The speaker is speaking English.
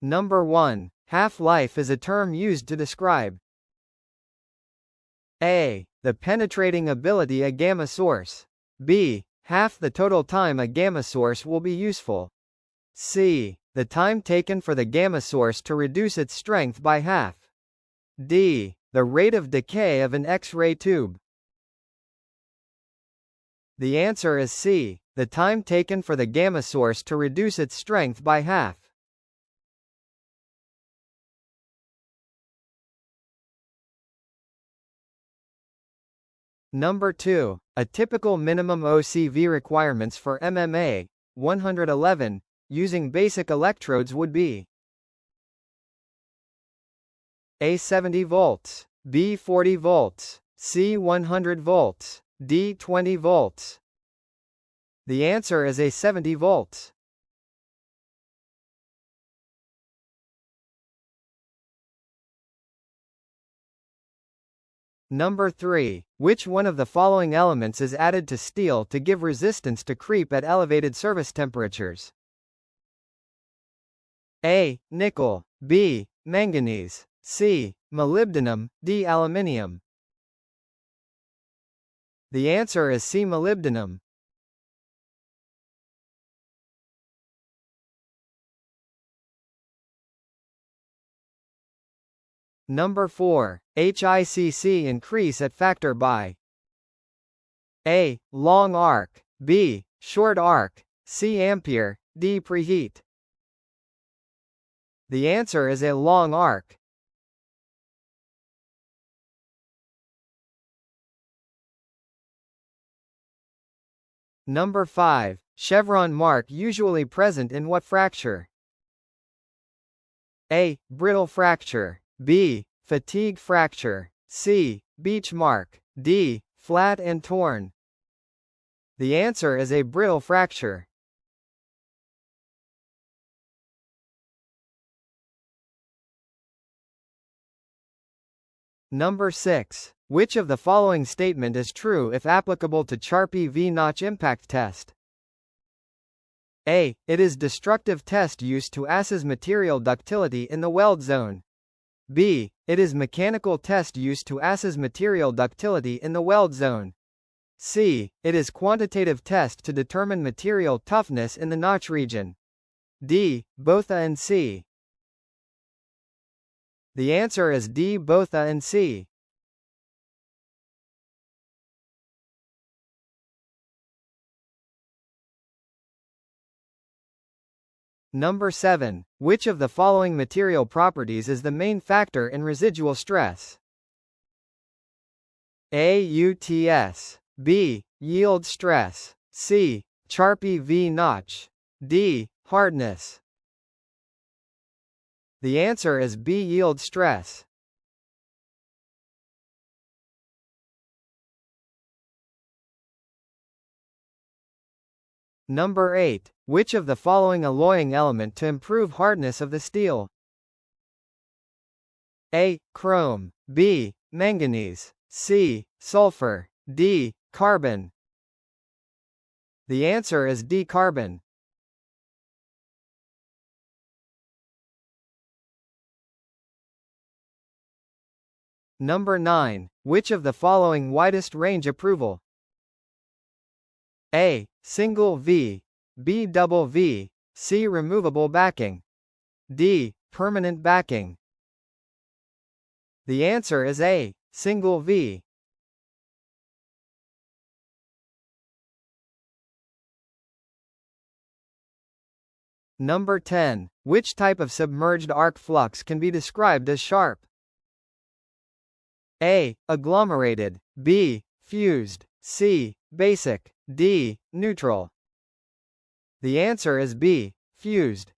Number 1. Half-life is a term used to describe A. The penetrating ability a gamma source. B. Half the total time a gamma source will be useful. C. The time taken for the gamma source to reduce its strength by half. D. The rate of decay of an X-ray tube. The answer is C. The time taken for the gamma source to reduce its strength by half. Number 2. A typical minimum OCV requirements for MMA 111 using basic electrodes would be A 70 volts, B 40 volts, C 100 volts, D 20 volts. The answer is A 70 volts. Number 3. Which one of the following elements is added to steel to give resistance to creep at elevated service temperatures? A. Nickel, B. Manganese, C. Molybdenum, D. Aluminium. The answer is C. Molybdenum. Number 4. HICC increase at factor by A. Long arc, B. Short arc, C. Ampere, D. Preheat. The answer is A. Long arc. Number 5. Chevron mark usually present in what fracture? A. Brittle fracture, B. Fatigue fracture, C. Beach mark, D. Flat and torn. The answer is A. Brittle fracture. Number 6. Which of the following statement is true if applicable to Charpy V-notch impact test? A. It is destructive test used to assess material ductility in the weld zone. B. It is mechanical test used to assess material ductility in the weld zone. C. It is quantitative test to determine material toughness in the notch region. D. Both A and C. The answer is D. Both A and C. Number 7. Which of the following material properties is the main factor in residual stress? A. UTS, B. Yield stress, C. Charpy V-notch, D. Hardness. The answer is B. Yield stress. Number 8. Which of the following alloying element to improve hardness of the steel? A. Chrome, B. Manganese, C. Sulfur, D. Carbon. The answer is D. Carbon. Number 9. Which of the following widest range approval? A. Single V, B. Double V, C. Removable backing, D. Permanent backing. The answer is A. Single V. Number 10. Which type of submerged arc flux can be described as sharp? A. Agglomerated, B. Fused, C. Basic, D. Neutral. The answer is B. Fused.